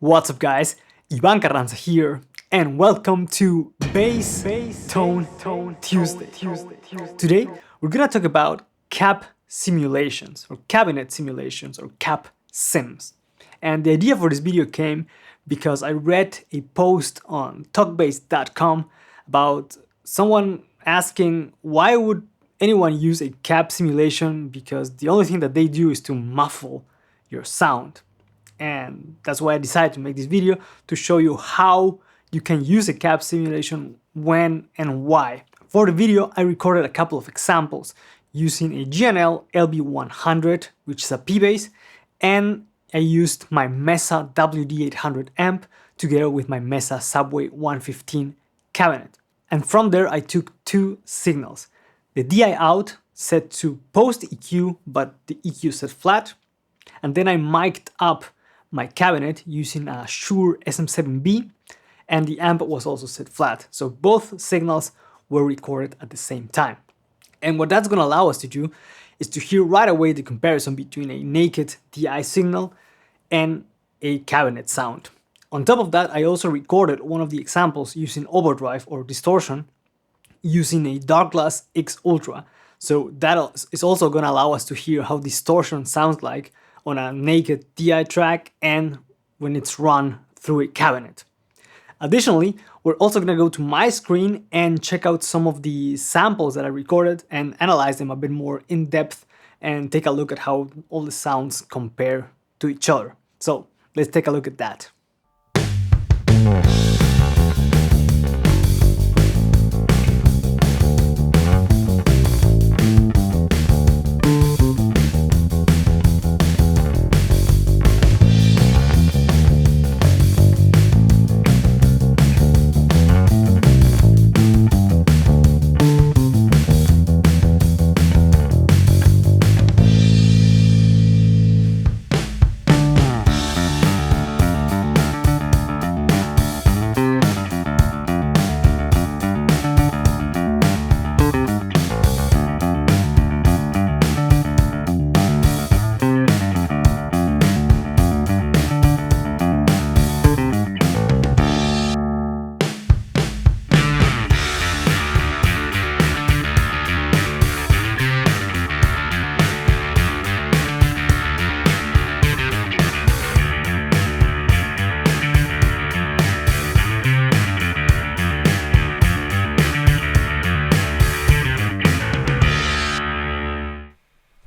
What's up guys, Ivan Carranza here and welcome to Bass Tone Tuesday. Today we're gonna talk about cap simulations or cabinet simulations or cap sims. And the idea for this video came because I read a post on talkbass.com about someone asking why would anyone use a cap simulation, because the only thing that they do is to muffle your sound. And that's why I decided to make this video, to show you how you can use a cap simulation, when and why. For the video, I recorded a couple of examples using a G&L LB100, which is a P-Bass, and I used my Mesa WD800 amp together with my Mesa Subway 115 cabinet. And from there, I took two signals. The DI out set to post EQ, but the EQ set flat. And then I mic'd up my cabinet using a Shure SM7B, and the amp was also set flat. So both signals were recorded at the same time. And what that's gonna allow us to do is to hear right away the comparison between a naked DI signal and a cabinet sound. On top of that, I also recorded one of the examples using overdrive or distortion using a Darkglass X Ultra. So that is also going to allow us to hear how distortion sounds like on a naked DI track and when it's run through a cabinet. Additionally, we're also going to go to my screen and check out some of the samples that I recorded and analyze them a bit more in depth and take a look at how all the sounds compare to each other. So let's take a look at that.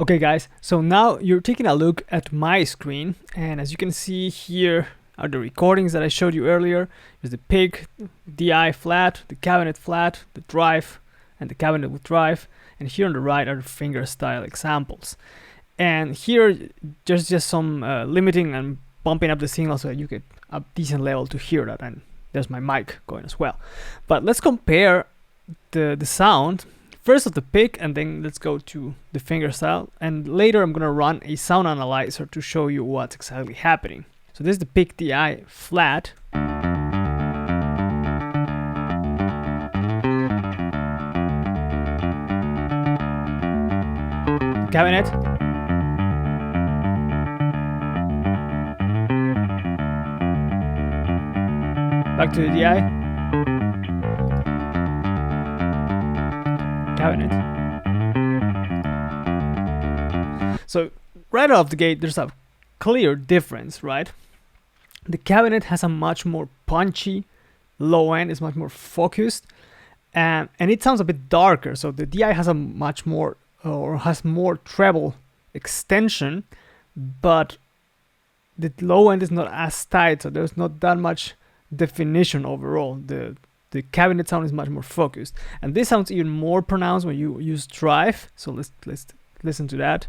Okay guys, so now you're taking a look at my screen, and as you can see, here are the recordings that I showed you earlier. There's the pick, DI flat, the cabinet flat, the drive, and the cabinet with drive, and here on the right are the fingerstyle examples. And here there's just some limiting and bumping up the signal so that you get a decent level to hear that, and there's my mic going as well. But let's compare the sound. First of the pick, and then let's go to the fingerstyle, and later I'm gonna run a sound analyzer to show you what's exactly happening. So this is the pick DI flat. Cabinet. Back to the DI. Cabinet. So right off the gate, there's a clear difference, right? The cabinet has a much more punchy low end, is much more focused, and it sounds a bit darker. So the DI has a much more, or has more treble extension, but the low end is not as tight, so there's not that much definition overall. The cabinet sound is much more focused, and this sounds even more pronounced when you use drive. So let's listen to that.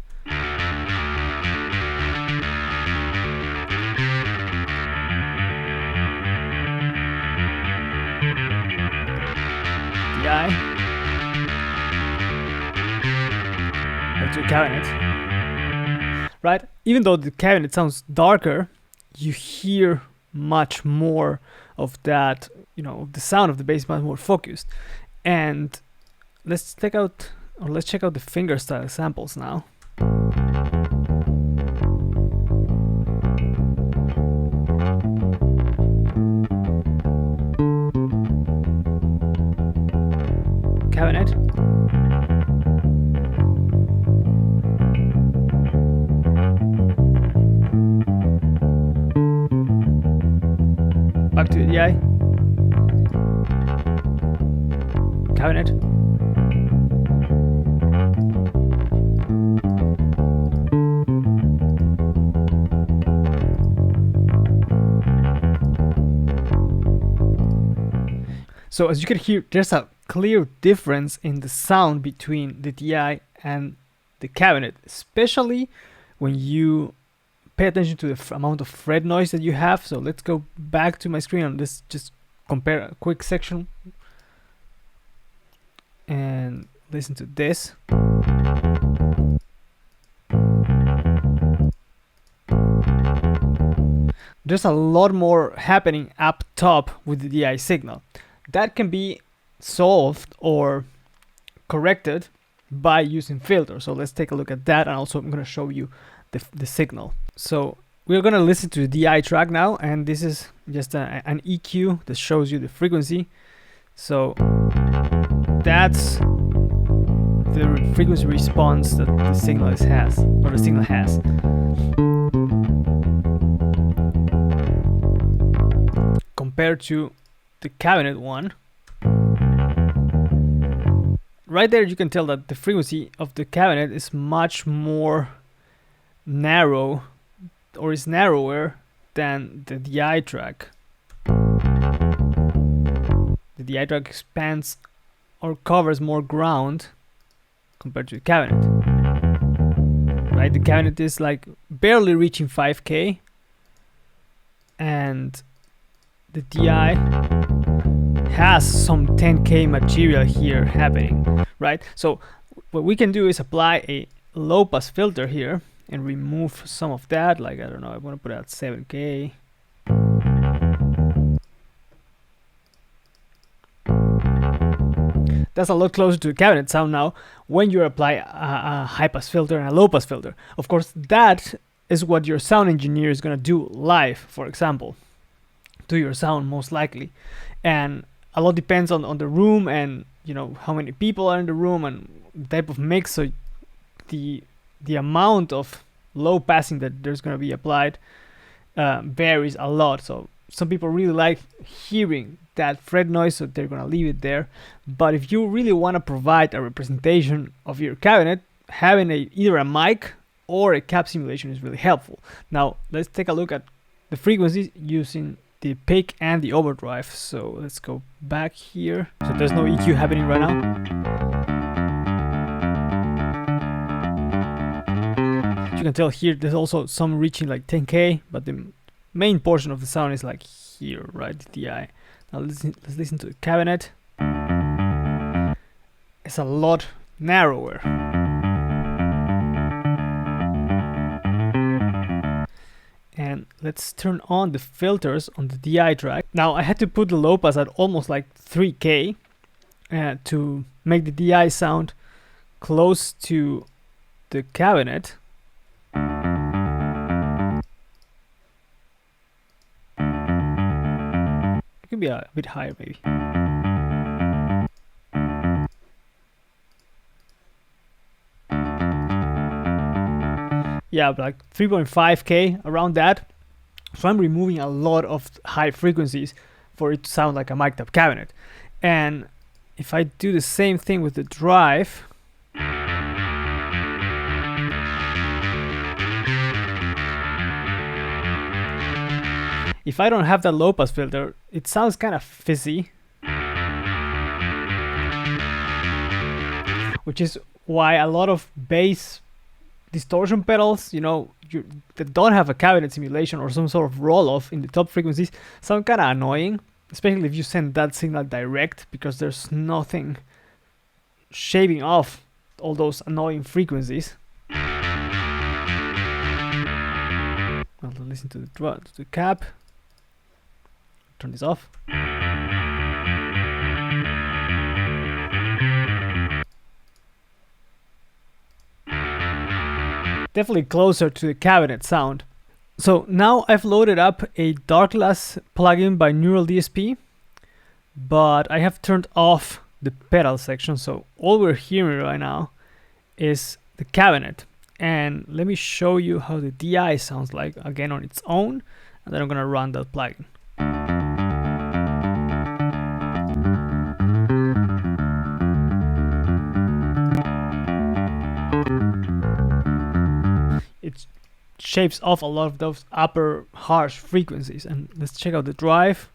DI. Back to the cabinet. Right? Even though the cabinet sounds darker, you hear much more of that, you know, the sound of the bass much more focused. And let's check out the fingerstyle samples now. cabinet. Back to the DI. Cabinet. So as you can hear, there's a clear difference in the sound between the DI and the cabinet, especially when you pay attention to the amount of fret noise that you have. So let's go back to my screen and let's just compare a quick section and listen to this. There's a lot more happening up top with the DI signal. That can be solved or corrected by using filters. So let's take a look at that, and also I'm going to show you the signal. So we're going to listen to the DI track now, and this is just an EQ that shows you the frequency. So that's the frequency response that the signal has, or the signal has. Compared to the cabinet one, right there you can tell that the frequency of the cabinet is much more narrow, or is narrower than the DI track. The DI track expands or covers more ground compared to the cabinet. Right, the cabinet is like barely reaching 5K, and the DI has some 10K material here happening, right? So what we can do is apply a low pass filter here and remove some of that. Like, I don't know, I want to put out 7K. That's a lot closer to the cabinet sound now when you apply a high pass filter and a low pass filter. Of course, that is what your sound engineer is going to do live, for example, to your sound most likely. And a lot depends on the room, and you know how many people are in the room and the type of mix. So the amount of low passing that there's going to be applied varies a lot. So some people really like hearing that fret noise, so they're going to leave it there. But if you really want to provide a representation of your cabinet, having either a mic or a cap simulation is really helpful. Now let's take a look at the frequencies using the pick and the overdrive. So let's go back here. So there's no EQ happening right now. As you can tell here, there's also some reaching like 10K, but the main portion of the sound is like here, right? The DI. Now let's listen to the cabinet. It's a lot narrower. And let's turn on the filters on the DI track. Now I had to put the low pass at almost like 3K to make the DI sound close to the cabinet. It could be a bit higher maybe. Yeah, like 3.5K, around that. So I'm removing a lot of high frequencies for it to sound like a mic'd up cabinet. And if I do the same thing with the drive, if I don't have that low pass filter, it sounds kind of fizzy, which is why a lot of bass distortion pedals, you know, that don't have a cabinet simulation or some sort of roll-off in the top frequencies sound kind of annoying, especially if you send that signal direct, because there's nothing shaving off all those annoying frequencies. I'll listen to the cap. Turn this off. Definitely closer to the cabinet sound. So now I've loaded up a Darkglass plugin by Neural DSP, but I have turned off the pedal section. So all we're hearing right now is the cabinet. And let me show you how the DI sounds like again on its own, and then I'm gonna run that plugin. It shapes off a lot of those upper harsh frequencies. And let's check out the drive.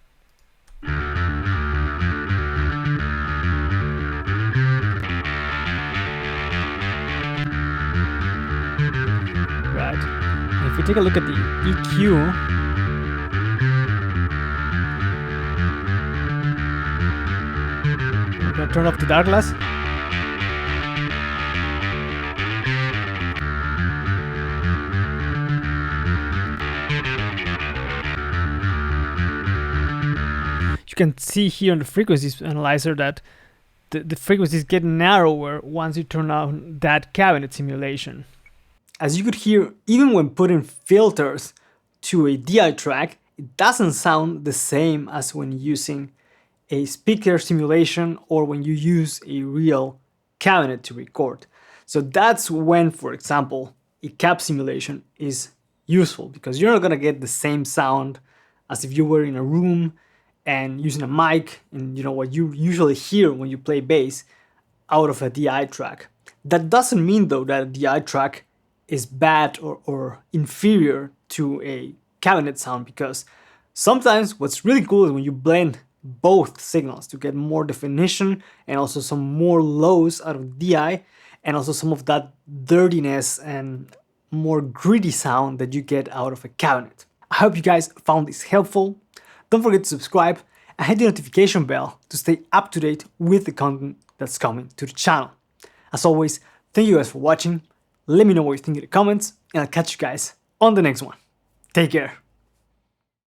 If we take a look at the EQ, I'm gonna turn off the dark glass. You can see here on the frequencies analyzer that the frequencies get narrower once you turn on that cabinet simulation. As you could hear, even when putting filters to a DI track, it doesn't sound the same as when using a speaker simulation or when you use a real cabinet to record. So that's when, for example, a cab simulation is useful, because you're not gonna get the same sound as if you were in a room and using a mic and what you usually hear when you play bass out of a DI track. That doesn't mean though that a DI track is bad or inferior to a cabinet sound, because sometimes what's really cool is when you blend both signals to get more definition and also some more lows out of DI, and also some of that dirtiness and more gritty sound that you get out of a cabinet. I hope you guys found this helpful. Don't forget to subscribe and hit the notification bell to stay up to date with the content that's coming to the channel. As always, thank you guys for watching. Let me know what you think in the comments, and I'll catch you guys on the next one. Take care.